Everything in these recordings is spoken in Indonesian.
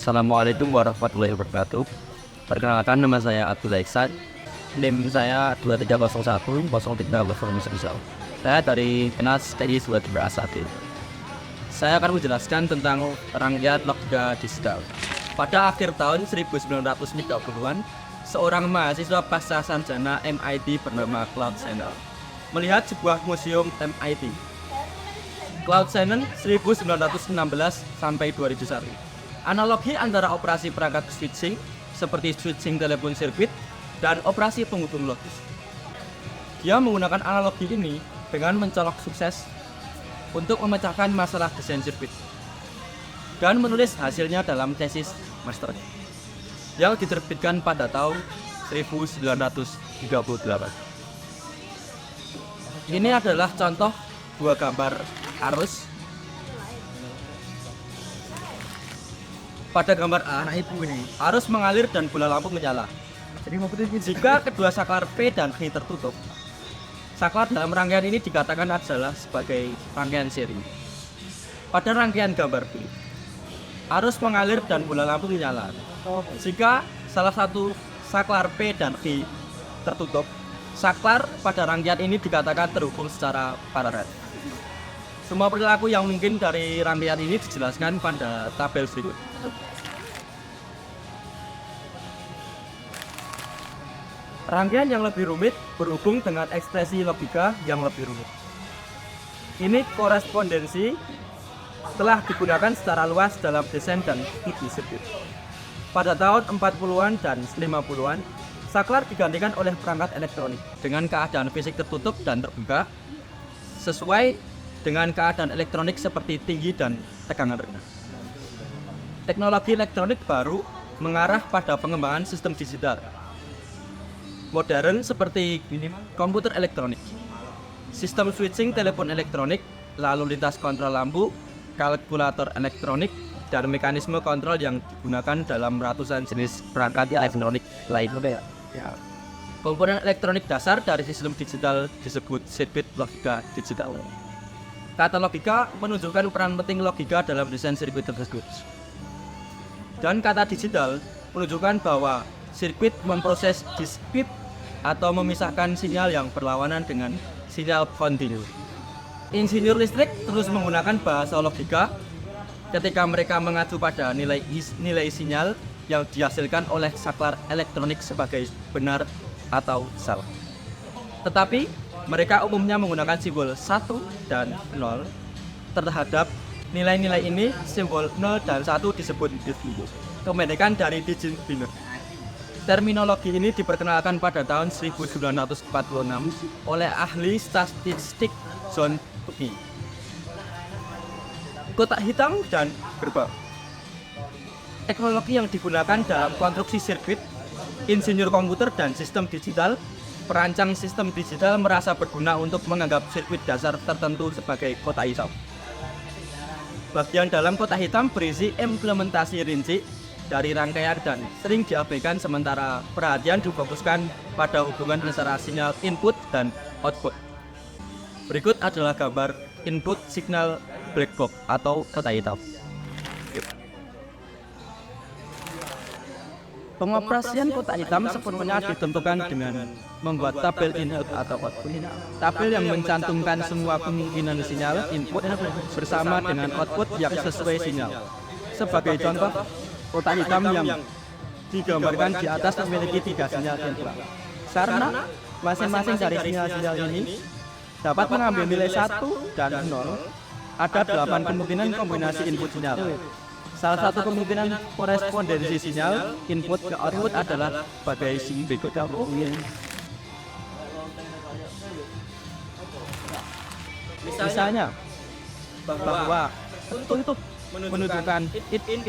Assalamualaikum warahmatullahi wabarakatuh. Perkenalkan, nama saya Abdullah Iksan. NIM saya 23010301. Saya dari Kenas TI Sumatera Asati. Saya akan menjelaskan tentang rangkaian logika digital. Pada akhir tahun 1930-an, seorang mahasiswa pasca sarjana MIT bernama Claude Shannon melihat sebuah museum MIT. Claude Shannon 1916 sampai 2001. Analogi antara operasi perangkat switching seperti switching telepon sirkuit dan operasi penghubung logis. Dia menggunakan analogi ini dengan mencolok sukses untuk memecahkan masalah desain sirkuit dan menulis hasilnya dalam tesis masternya yang diterbitkan pada tahun 1938. Ini adalah contoh dua gambar arus. Pada gambar A, arus mengalir dan bola lampu menyala. Jika kedua saklar P dan Q tertutup, saklar dalam rangkaian ini dikatakan adalah sebagai rangkaian seri. Pada rangkaian gambar B, arus mengalir dan bola lampu menyala. Jika salah satu saklar P dan Q tertutup, saklar pada rangkaian ini dikatakan terhubung secara paralel. Semua perilaku yang mungkin dari rangkaian ini dijelaskan pada tabel berikut. Rangkaian yang lebih rumit berhubung dengan ekspresi logika yang lebih rumit. Ini korespondensi telah digunakan secara luas dalam desain dan studi sirkuit. Pada tahun 40-an dan 50-an, saklar digantikan oleh perangkat elektronik dengan keadaan fisik tertutup dan terbuka sesuai dengan keadaan elektronik seperti tinggi dan tegangan rendah. Teknologi elektronik baru mengarah pada pengembangan sistem digital modern seperti komputer elektronik, sistem switching telepon elektronik, lalu lintas kontrol lampu, kalkulator elektronik, dan mekanisme kontrol yang digunakan dalam ratusan jenis perangkat elektronik lainnya. Komponen elektronik dasar dari sistem digital disebut sirkuit logika digital. Kata logika menunjukkan peran penting logika dalam desain sirkuit tersebut. Dan kata digital menunjukkan bahwa sirkuit memproses discrete atau memisahkan sinyal yang berlawanan dengan sinyal kontinu. Insinyur listrik terus menggunakan bahasa logika ketika mereka mengacu pada nilai sinyal yang dihasilkan oleh saklar elektronik sebagai benar atau salah. Tetapi mereka umumnya menggunakan simbol 1 dan 0 terhadap nilai-nilai ini. Simbol 0 dan 1 disebut bit, kependekan dari digit binary. Terminologi ini diperkenalkan pada tahun 1946 oleh ahli statistik John Tukey. Kotak hitam dan gerbang. Teknologi yang digunakan dalam konstruksi sirkuit, insinyur komputer dan sistem digital. Perancang sistem digital merasa berguna untuk menganggap sirkuit dasar tertentu sebagai kotak hitam. Bagian dalam kotak hitam berisi implementasi rinci dari rangkaian dan sering diabaikan, sementara perhatian difokuskan pada hubungan antara sinyal input dan output. Berikut adalah gambar input signal black box atau kotak hitam. Pengoperasian kotak hitam sepenuhnya ditentukan dengan membuat tabel input atau output. Tabel yang mencantumkan semua kemungkinan sinyal input bersama dengan output yang sesuai sinyal. Sebagai contoh, kotak hitam yang digambarkan di atas memiliki 3 sinyal input. Karena masing-masing dari sinyal-sinyal ini dapat mengambil nilai 1 dan 0, ada 8 kemungkinan kombinasi input sinyal. Salah satu kemungkinan korespondensi sinyal input ke output adalah sebagai berikut. Misalnya bahwa untuk menunjukkan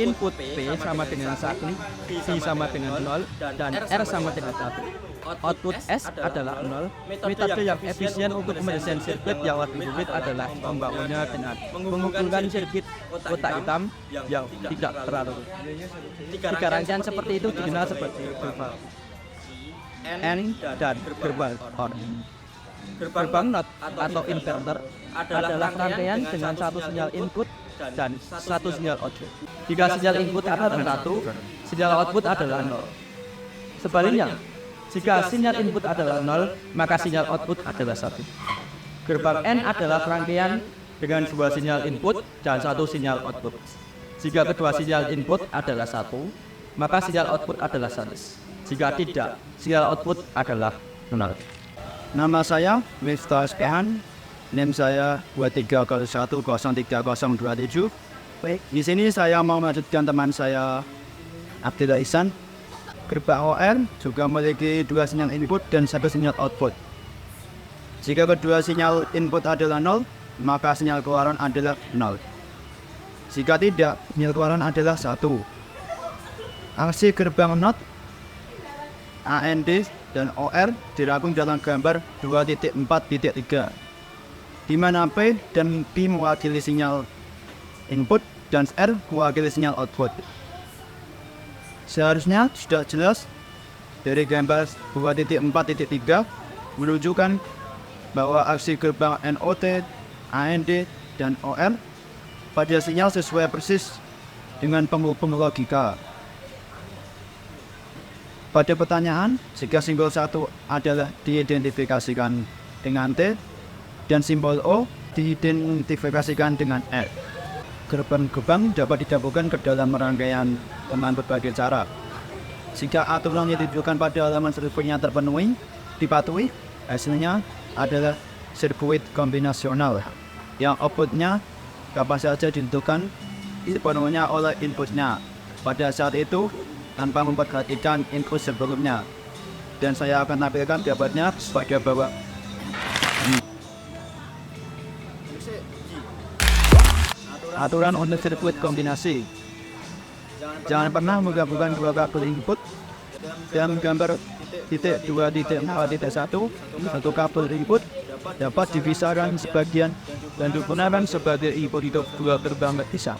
input P sama dengan 1, C sama dengan 0, dan R sama dengan 1. Output S adalah 0. Metode yang efisien untuk mendesain sirkuit yang lebih rumit adalah membangunnya dengan mengumpulkan sirkuit kotak hitam yang tidak terlalu rumit. 3 rangkaian seperti itu dikenal sebagai gerbang N dan gerbang OR. Gerbang NOT atau inverter adalah rangkaian dengan satu sinyal input dan satu sinyal output. Jika sinyal input adalah 1, sinyal output adalah 0. Sebaliknya, jika sinyal input adalah 0, maka sinyal output adalah 1. Gerbang N adalah rangkaian dengan dua sinyal input dan satu sinyal output. Jika kedua sinyal input adalah 1, maka sinyal output adalah 1. Jika tidak, sinyal output adalah 0. Nama saya Mr. Span, NIM saya 23010327. Di sini saya mau melanjutkan teman saya Abdillah Ihsan. Gerbang OR juga memiliki dua sinyal input dan satu sinyal output. Jika kedua sinyal input adalah 0, maka sinyal keluaran adalah 0. Jika tidak, sinyal keluaran adalah 1. Aksi gerbang NOT, AND, dan OR dirangkum dalam gambar 2.4.3, di mana P dan P mewakili sinyal input dan R mewakili sinyal output. Seharusnya sudah jelas dari gambar 2.4.3 menunjukkan bahwa aksi gerbang NOT, AND, dan OR pada sinyal sesuai persis dengan penghubung logika. Pada pertanyaan, jika simbol 1 adalah diidentifikasikan dengan T dan simbol O diidentifikasikan dengan R. Gerbang-gerbang dapat digabungkan ke dalam rangkaian dengan berbagai cara. Jika aturan yang ditujukan pada halaman sirkuitnya dipatuhi, hasilnya adalah sirkuit kombinasional yang outputnya kapan saja ditentukan sepenuhnya oleh inputnya pada saat itu tanpa memperhatikan input sebelumnya. Dan saya akan tampilkan gambarnya pada bawah. Aturan untuk sirkuit kombinasi. Jangan pernah menggabungkan dua kabel input. Dalam gambar titik 2.4.1, satu kabel input dapat dipisahkan sebagian dan digunakan sebagai input untuk dua gerbang terpisah.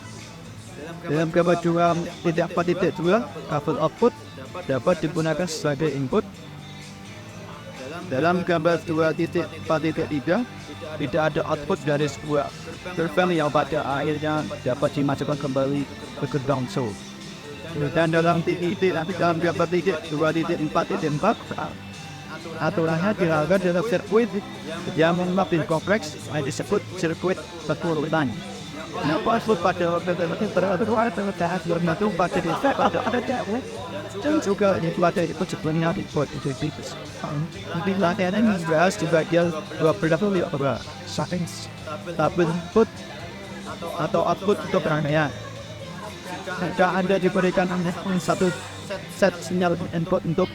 Dalam gambar 2.4.2, kabel output dapat digunakan sebagai input. Dalam gambar 2.4.3, tidak ada output dari sebuah gerbang yang pada akhirnya dapat dimasukkan kembali ke gerbang source. Dan dalam gambar 2.4.4, aturannya dilakukan dalam sirkuit yang semakin kompleks yang disebut sirkuit berturutan. Nampak pada waktu beraturan terhadap bermatu pada desa ada jauh dan juga pada itu sebelumnya dibuat itu tipis. Di latihan ini dibahas di bagian 25 settings tabel input atau output untuk rangkaian. Jika Anda diberikan satu set sinyal input untuk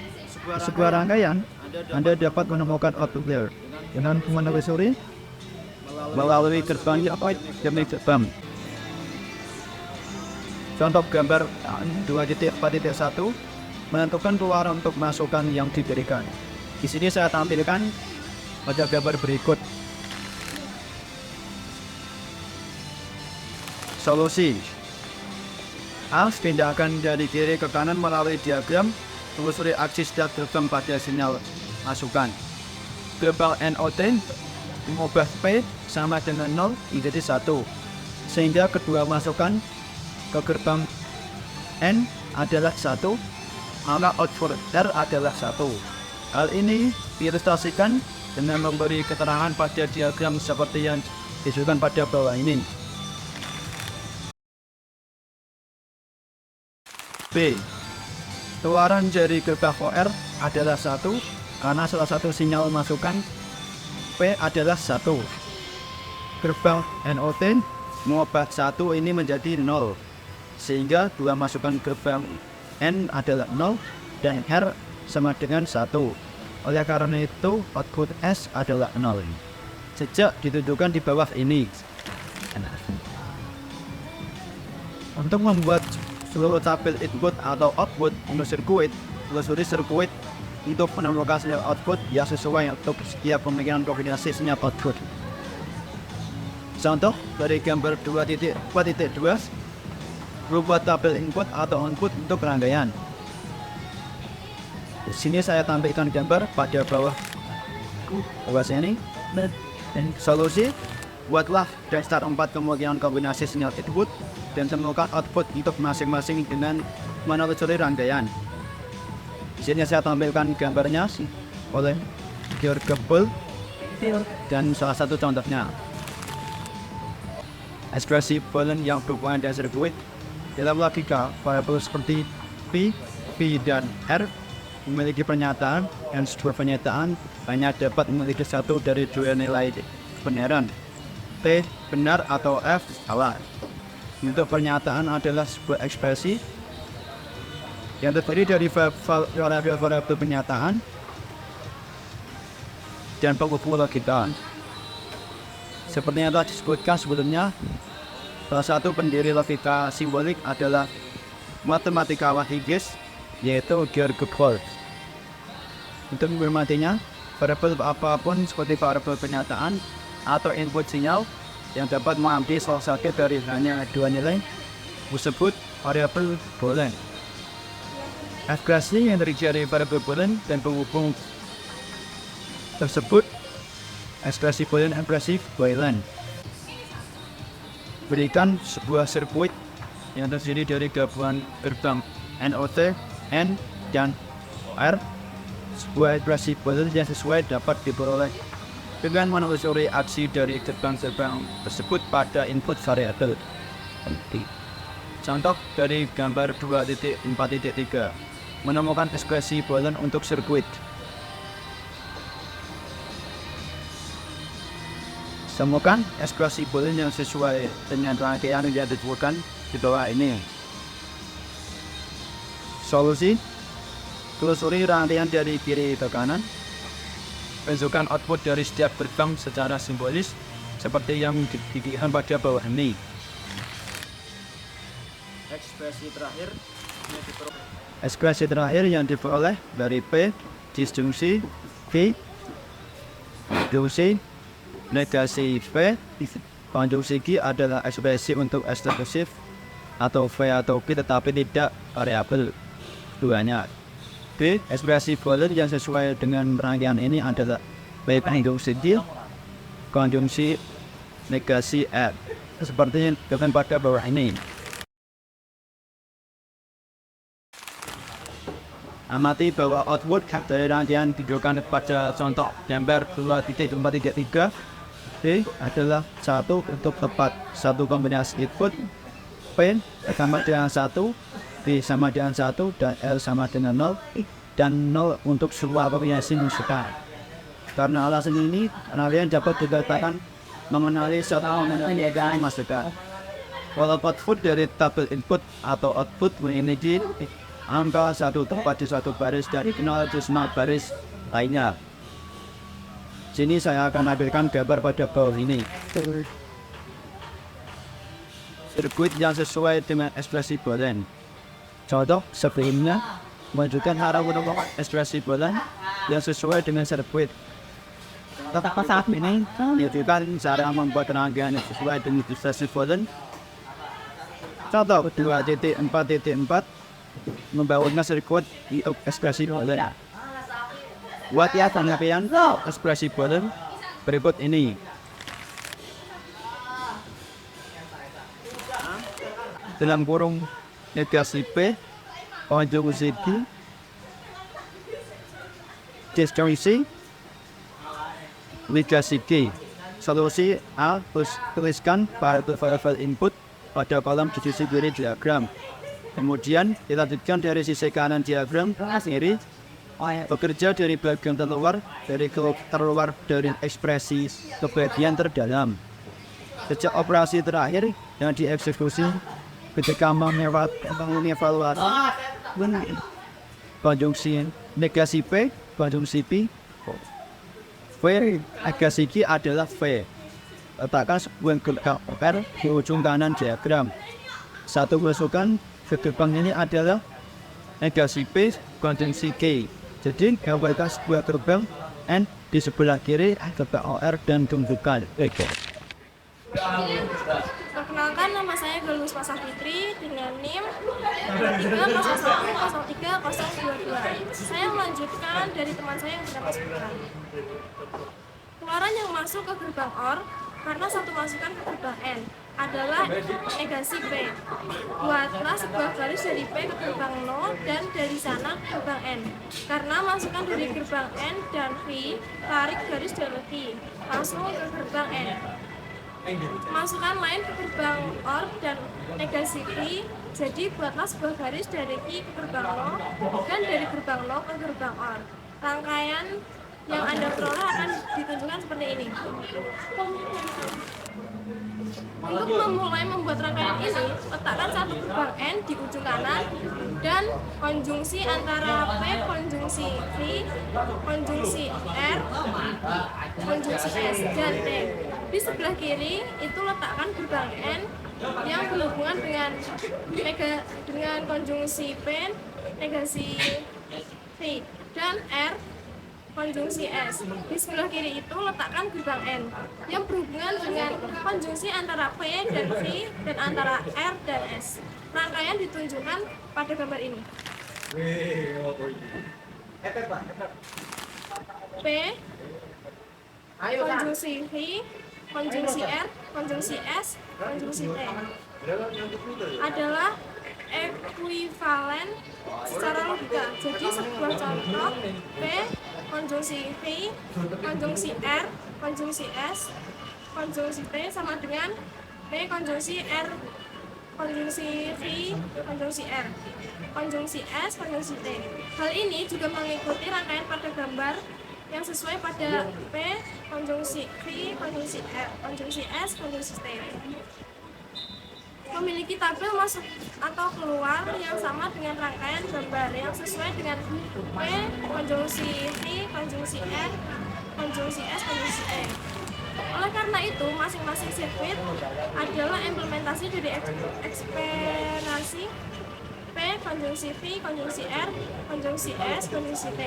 sebuah rangkaian, Anda dapat menemukan output layer dengan menelusuri melalui gerbang demi gerbang. Contoh gambar 2.4.1 menentukan keluaran untuk masukan yang diberikan. Di sini saya tampilkan pada gambar berikut. Solusi. Arus pindahkan dari kiri ke kanan melalui diagram telusuri aksi setiap gerbang pada sinyal masukan. Gerbang NOT mengubah P sama dengan 0 menjadi 1, sehingga kedua masukan ke gerbang N adalah 1, maka output R adalah 1. Hal ini diilustrasikan dengan memberi keterangan pada diagram seperti yang disebutkan pada bawah ini. B. Keluaran dari gerbang OR adalah 1 karena salah satu sinyal masukan P adalah 1. Gerbang NOT mengubah 1 ini menjadi 0, sehingga dua masukan gerbang N adalah 0 dan R sama dengan 1. Oleh karena itu, output S adalah 0. Sejak ditunjukkan di bawah ini. Untuk membuat seluruh tabel input atau output untuk sirkuit, telusuri sirkuit untuk menemukan sinyal output yang sesuai untuk setiap pemikiran kombinasi sinyal output. Contoh dari gambar 2.4.2 berupa tabel input atau output untuk rangkaian. Di sini saya tampilkan gambar pada bawah sini. Dan solusi Buatlah daftar 4 kemungkinan kombinasi sinyal input dan temukan output untuk masing-masing dengan menelusuri rangkaian. Di sini saya tampilkan gambarnya oleh Georg Gabel dan salah satu contohnya. Ekspresi Boolean yang berhubungan dengan sirkuit dalam logika variabel seperti P, dan R memiliki pernyataan, dan sebuah pernyataan hanya dapat memiliki satu dari dua nilai kebenaran, T benar atau F salah. Untuk pernyataan adalah sebuah ekspresi yang terdiri dari variabel pernyataan dan penghubung logika. Seperti yang telah disebutkan sebelumnya, salah satu pendiri logika simbolik adalah matematikawan Inggris, yaitu Georg Gabel. Untuk menghormatinya, variabel apapun seperti variabel pernyataan atau input sinyal yang dapat mengambil salah satu dari hanya dua nilai disebut variabel Boolean. Ekspresi yang terdiri dari variabel Boolean dan penghubung tersebut ekspresi Boolean ekspresi Boolean. Berikan sebuah sirkuit yang terdiri dari gabungan gerbang NOT, N, dan R. Sebuah ekspresi Boolean yang sesuai dapat diperoleh dengan menelusuri aksi dari gerbang-gerbang tersebut pada input variabel. Contoh dari gambar 2.4.3 menemukan ekspresi Boolean untuk sirkuit. Temukan ekspresi Boolean yang sesuai dengan rangkaian yang disebutkan di bawah ini. Solusi: telusuri rangkaian dari kiri ke kanan. Tunjukkan output dari setiap gerbang secara simbolis seperti yang dilihat pada bawah ini. Ekspresi terakhir yang diperoleh dari P disjungsi V konjungsi negasi V. Konjungsi Q adalah ekspresi untuk eksklusif atau V atau Q tetapi tidak variabel keduanya. B. Ekspresi Boolean yang sesuai dengan rangkaian ini adalah P konjungsi Q konjungsi negasi R, seperti yang dilihat pada bawah ini. Amati bahwa output dari rangkaian ditunjukkan pada contoh gambar 2.4.3. D adalah 1 untuk tepat satu kombinasi input, P sama dengan 1, B sama dengan 1, dan L sama dengan 0, dan 0 untuk semua kombinasi musikal. Karena alasan ini, kalian dapat dikatakan mengenali serta mengenai masukan. Kalau output dari tabel input atau output memiliki angka 1 tepat di satu baris dan 0 di semua baris lainnya. Sini saya akan ambilkan gambar pada bawah ini. Sirkuit yang sesuai dengan ekspresi Boolean. Contoh sebelumnya menunjukkan arah menemukan ekspresi Boolean yang sesuai dengan sirkuit. Tetapi saat ini, ditunjukkan cara membuat rangkaian yang sesuai dengan ekspresi Boolean. Contoh 2.4.4 membangun sirkuit untuk ekspresi Boolean. Buat ya rangkaian ekspresi Boolean berikut ini. Dalam kurung negasi P konjungsi Q disjungsi negasi Q. Solusi A, tuliskan variabel input pada kolom di sisi kiri diagram. Kemudian dilanjutkan dari sisi kanan diagram kiri. Bekerja dari bagian terluar dari ekspresi ke bagian terdalam. Sejak operasi terakhir yang dieksekusi ketika mengevaluasi konjungsi negasi P konjungsi P, V negasi Q adalah V. Letakkan sebuah gerbang R di ujung kanan diagram. Satu masukan ke gerbang ini adalah negasi P konjungsi Q. Jadi gambarkan sebuah gerbang N di sebelah kiri gerbang OR dan tunjukkan. Perkenalkan, nama saya Galus Pasang Fitri dengan NIM 301013022. Saya melanjutkan dari teman saya yang bernama Sebutan. Keluaran yang masuk ke gerbang OR karena satu masukan ke gerbang N adalah negasi P. Buatlah sebuah garis dari P ke gerbang 0 dan dari sana ke gerbang N. Karena masukan dari gerbang N dan V, tarik garis dari V langsung ke gerbang N. Masukkan lain ke gerbang OR dan negasi V, jadi buatlah sebuah garis dari Q ke gerbang 0 dan dari gerbang 0 ke gerbang OR. Rangkaian yang Anda peroleh akan ditunjukkan seperti ini. Untuk memulai membuat rangkaian ini, letakkan satu gerbang N di ujung kanan dan konjungsi antara P konjungsi V, konjungsi R, konjungsi S, dan T. Di sebelah kiri itu letakkan gerbang N yang berhubungan dengan konjungsi P, negasi V, dan R, konjungsi S. Di sebelah kiri itu letakkan gerbang N yang berhubungan dengan konjungsi antara P dan V dan antara R dan S. Rangkaian ditunjukkan pada gambar ini. P, konjungsi V, konjungsi R, konjungsi S, konjungsi T adalah ekuivalen secara logika. Jadi sebuah contoh P konjungsi V, konjungsi R, konjungsi S, konjungsi T sama dengan P konjungsi R, konjungsi V, konjungsi R, konjungsi S, konjungsi T. Hal ini juga mengikuti rangkaian pada gambar yang sesuai pada P konjungsi V, konjungsi R, konjungsi S, konjungsi T. Memiliki tabel masuk atau keluar yang sama dengan rangkaian gambar yang sesuai dengan P konjungsi V, konjungsi R, konjungsi S, konjungsi T. Oleh karena itu, masing-masing sirkuit adalah implementasi dari ekspresi P konjungsi V, konjungsi R, konjungsi S, konjungsi T.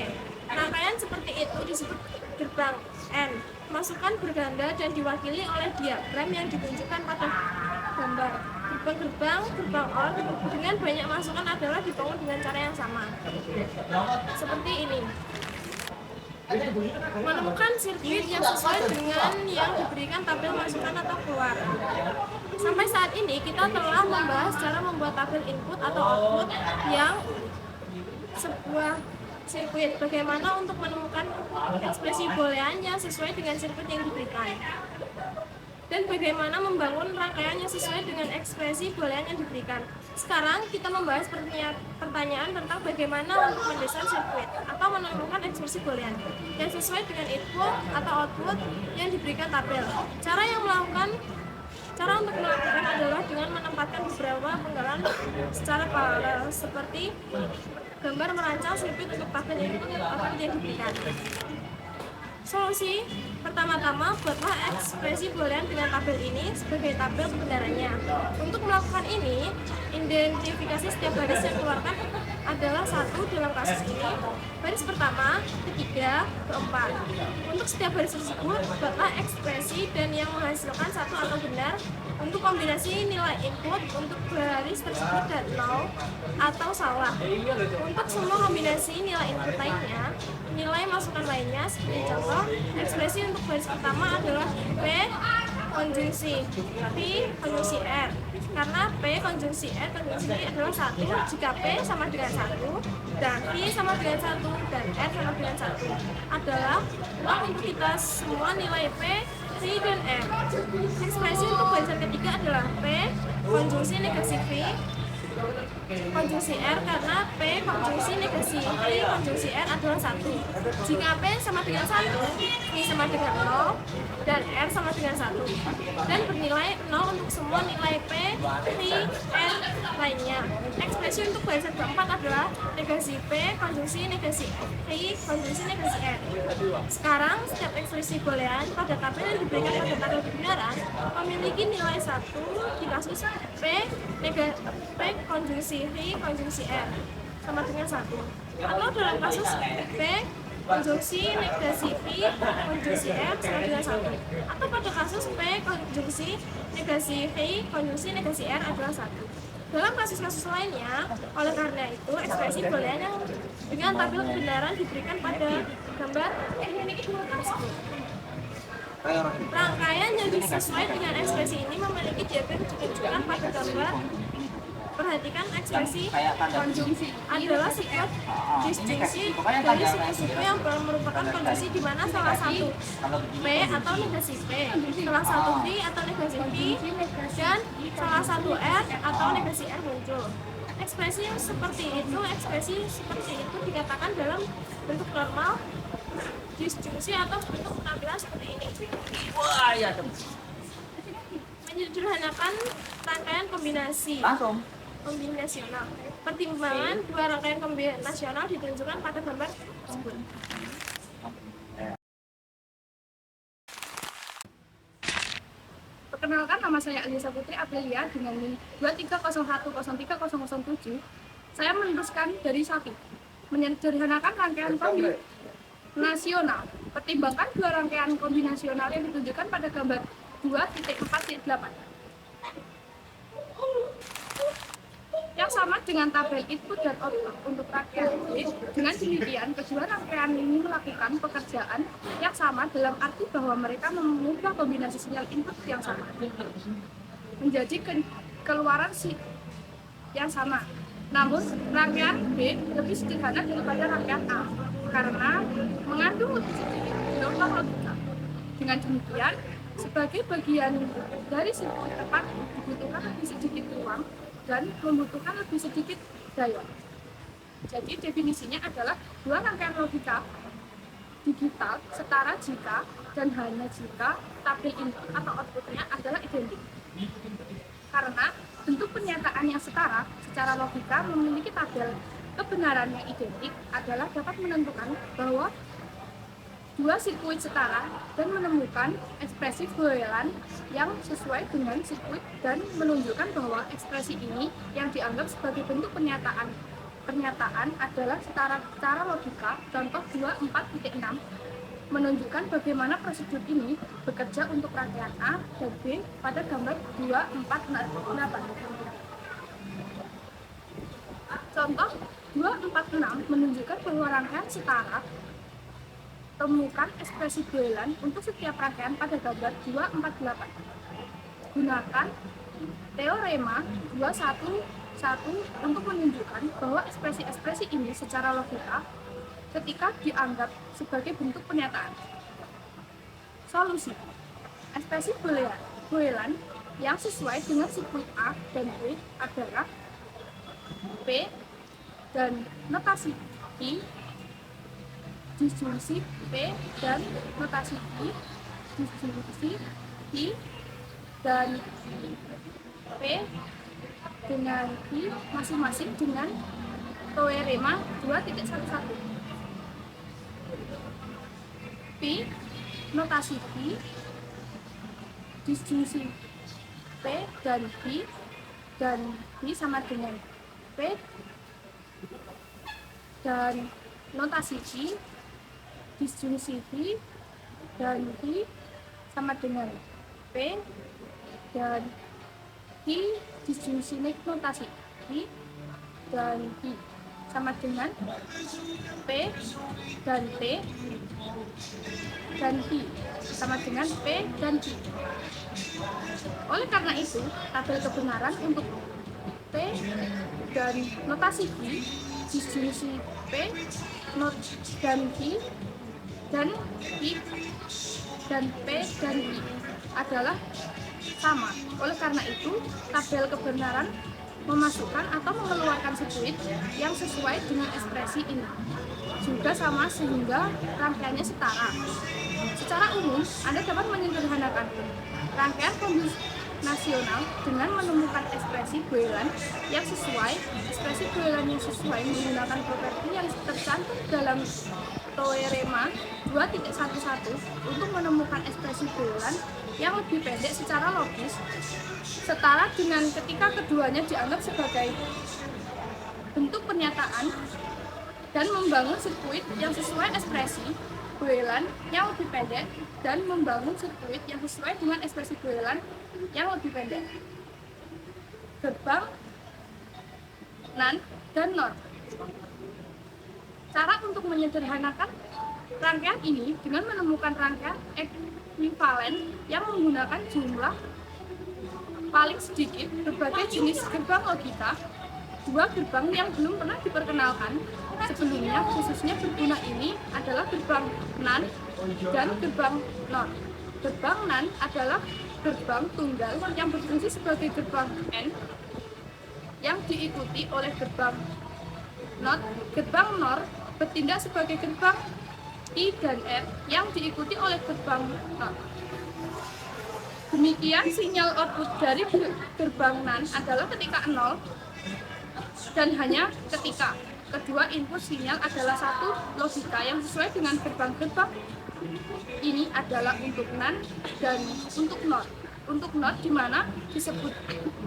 Rangkaian seperti itu disebut gerbang N. Masukan berganda dan diwakili oleh diagram yang ditunjukkan pada gambar. Gerbang OR dengan banyak masukan adalah dibangun dengan cara yang sama. Seperti ini. Menemukan sirkuit yang sesuai dengan yang diberikan tabel masukan atau keluar. Sampai saat ini kita telah membahas cara membuat tabel input atau output yang sebuah sirkuit. Bagaimana untuk menemukan ekspresi boolean yang sesuai dengan sirkuit yang diberikan. Dan bagaimana membangun rangkaian yang sesuai dengan ekspresi boolean yang diberikan. Sekarang kita membahas pertanyaan tentang bagaimana untuk mendesain sirkuit atau menemukan ekspresi boolean yang sesuai dengan input atau output yang diberikan tabel. Cara untuk melakukan adalah dengan menempatkan beberapa penggalan secara paralel seperti gambar merancang sirkuit untuk tabel input atau yang diberikan. Solusi pertama-tama, buatlah ekspresi boolean dengan tabel ini sebagai tabel kebenarannya. Untuk melakukan ini, identifikasi setiap baris yang dikeluarkan adalah satu dalam kasus ini, baris pertama, ketiga, keempat. Untuk setiap baris tersebut, buatlah ekspresi dan yang menghasilkan satu atau benar untuk kombinasi nilai input untuk baris tersebut dan 0 atau salah. Untuk semua kombinasi nilai input lainnya, nilai masukan lainnya seperti contoh, ekspresi untuk baris pertama adalah P konjungsi V konjungsi R. Karena P konjungsi R konjungsi V adalah 1 jika P sama dengan 1 dan V sama dengan 1 dan R sama dengan 1 adalah untuk kita semua nilai P, V, dan R. Ekspresi untuk barisan ketiga adalah P konjungsi negasi V konjungsi R karena P konjungsi negasi V konjungsi R adalah 1. Jika P sama dengan 1, V sama dengan 0, dan R sama dengan 1. Dan bernilai 0 untuk semua nilai P, V, R lainnya. Ekspresi untuk barisan keempat adalah negasi P konjungsi negasi V konjungsi negasi R. Sekarang, setiap ekspresi boolean pada tabel yang diberikan pada tabel kebenaran memiliki nilai 1 di kasus P konjungsi V konjungsi R sama dengan 1, atau dalam kasus P konjungsi negasi V konjungsi R sama dengan 1, atau pada kasus P konjungsi negasi V konjungsi negasi R adalah 1. Dalam kasus-kasus lainnya, oleh karena itu ekspresi boolean yang dengan tabel kebenaran diberikan pada gambar tersebut. Rangkaian yang sesuai dengan ekspresi ini memiliki diagram ditunjukkan pada gambar. Perhatikan ekspresi konjungsi adalah sikap disjungsi dari suku-suku yang merupakan kondisi di mana salah satu P atau negasi P, salah satu V atau negasi V, dan salah satu R atau negasi R muncul. Ekspresi seperti itu dikatakan dalam bentuk normal disjungsi atau bentuk penampilan seperti ini. Menyederhanakan rangkaian kombinasional. Pertimbangan dua rangkaian kombinasional ditunjukkan pada gambar tersebut. Perkenalkan, nama saya Alisa Putri Aprilia dengan NIM 230103007. Saya meneruskan dari 1. Menyederhanakan rangkaian kombinasional. Pertimbangkan dua rangkaian kombinasional yang ditunjukkan pada gambar 2.4.8. Yang sama dengan tabel input dan output untuk rangkaian B. Dengan demikian, kedua rangkaian ini melakukan pekerjaan yang sama dalam arti bahwa mereka mengubah kombinasi sinyal input yang sama menjadi keluaran yang sama. Namun, rangkaian B lebih sederhana daripada rangkaian A karena mengandung lebih sedikit norma logika. Dengan demikian, sebagai bagian dari sirkuit tepat dibutuhkan lebih sedikit ruang dan membutuhkan lebih sedikit daya. Jadi definisinya adalah dua rangkaian logika digital setara jika dan hanya jika tabel input atau outputnya adalah identik. Karena bentuk pernyataan yang setara secara logika memiliki tabel kebenaran yang identik adalah dapat menentukan bahwa dua sirkuit setara dan menemukan ekspresi Boelan yang sesuai dengan sirkuit dan menunjukkan bahwa ekspresi ini yang dianggap sebagai bentuk pernyataan adalah secara logika. Contoh 24.6 menunjukkan bagaimana prosedur ini bekerja untuk rangkaian A dan B pada gambar 2.4.8. Contoh 2.4.6 menunjukkan bahwa rangkaian setara. Temukan ekspresi Boelan untuk setiap rangkaian pada gambar 2.4.8. Gunakan teorema 2.1.1 untuk menunjukkan bahwa ekspresi-ekspresi ini secara logika ketika dianggap sebagai bentuk pernyataan. Solusi. Ekspresi Boelan yang sesuai dengan sirkuit A dan B adalah P dan notasi I, disjungsi P dan notasi I, disjungsi I, dan P dengan I masing-masing dengan teorema 2.11. P, notasi I, disjungsi P dan I, dan I sama dengan P dan notasi I, disjungsi I, dan I sama dengan P dan I, disjungsi notasi I, dan I sama dengan P dan T dan I sama dengan P dan I. Oleh karena itu, tabel kebenaran untuk P dan notasi I, disjungsi P dan I, dan I dan P dan I adalah sama. Oleh karena itu, tabel kebenaran memasukkan atau mengeluarkan sirkuit yang sesuai dengan ekspresi ini juga sama sehingga rangkaiannya setara. Secara umum, Anda dapat menyederhanakan rangkaian kombinasional dengan menemukan ekspresi Boelan yang sesuai. Ekspresi Boelan yang sesuai menggunakan properti yang tercantum dalam teorema 2.11 untuk menemukan ekspresi Boelan yang lebih pendek secara logis, setara dengan ketika keduanya dianggap sebagai bentuk pernyataan dan membangun sirkuit yang sesuai ekspresi Boelan yang lebih pendek dan membangun sirkuit yang sesuai dengan ekspresi Boelan yang lebih pendek. Gerbang, NAND, dan NOR. Cara untuk menyederhanakan rangkaian ini dengan menemukan rangkaian ekuivalen yang menggunakan jumlah paling sedikit berbagai jenis gerbang logika. Dua gerbang yang belum pernah diperkenalkan sebelumnya khususnya berguna ini adalah gerbang NaN dan gerbang NOR. Gerbang NaN adalah gerbang tunggal yang berfungsi sebagai gerbang N yang diikuti oleh gerbang NOT. Gerbang NOR bertindak sebagai gerbang I dan F yang diikuti oleh gerbang NOT. Demikian sinyal output dari gerbang NaN adalah ketika 0 dan hanya ketika kedua input sinyal adalah satu logika yang sesuai dengan gerbang-gerbang ini adalah untuk NaN dan untuk NOR. Untuk NOR di mana disebut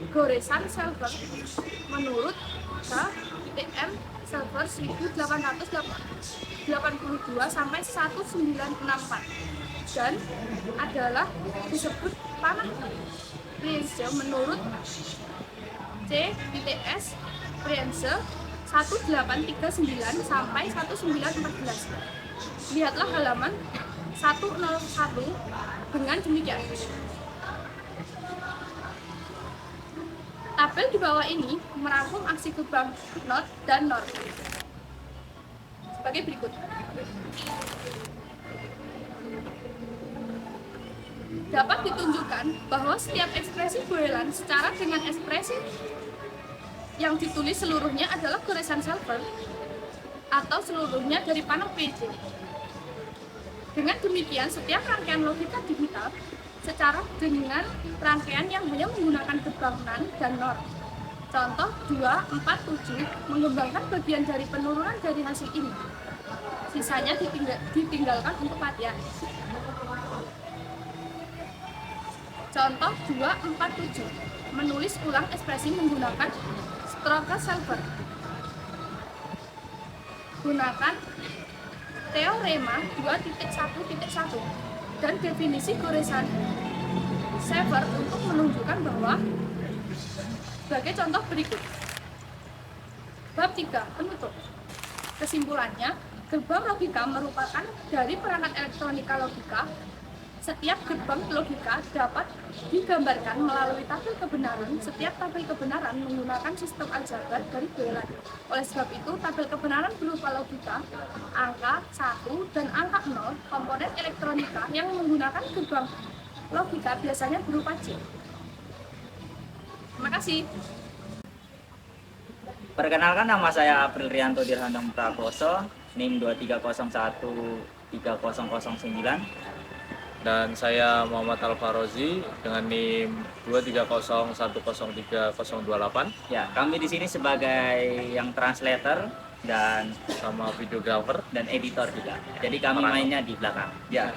goresan server menurut KTM server 1882 sampai 1964 dan adalah disebut panah Prienze menurut C.S. Prienze 1839 sampai 1914. Lihatlah halaman 101 dengan demikian. Tabel di bawah ini merangkum aksi gerbang NOT dan NOR sebagai berikut. Dapat ditunjukkan bahwa setiap ekspresi goelan secara dengan ekspresi yang ditulis seluruhnya adalah goresan server atau seluruhnya dari panel PJ. Dengan demikian, setiap rangkaian logika digital secara dengan rangkaian yang hanya menggunakan gerbang NaN dan NOR. Contoh 247 mengembangkan bagian dari penurunan dari hasil ini. Sisanya ditinggalkan untuk latihan. Contoh 247 menulis ulang ekspresi menggunakan stroke server. Gunakan teorema 2.1.1 dan definisi goresan server untuk menunjukkan bahwa sebagai contoh berikut. Bab 3 penutup. Kesimpulannya, gerbang logika merupakan dari perangkat elektronika logika. Setiap gerbang logika dapat digambarkan melalui tabel kebenaran. Setiap tabel kebenaran menggunakan sistem aljabar dari goelan. Oleh sebab itu, tabel kebenaran berupa logika, angka 1 dan angka 0, komponen elektronika yang menggunakan gerbang logika biasanya berupa C. Terima kasih. Perkenalkan, nama saya April Rianto Dirhandang Prakoso, NIM 2301309. Dan saya Muhammad Alfarozi dengan NIM 230103038 Ya, kami di sini sebagai yang translator dan sama videographer. editor juga. Jadi kami mainnya di belakang. Ya.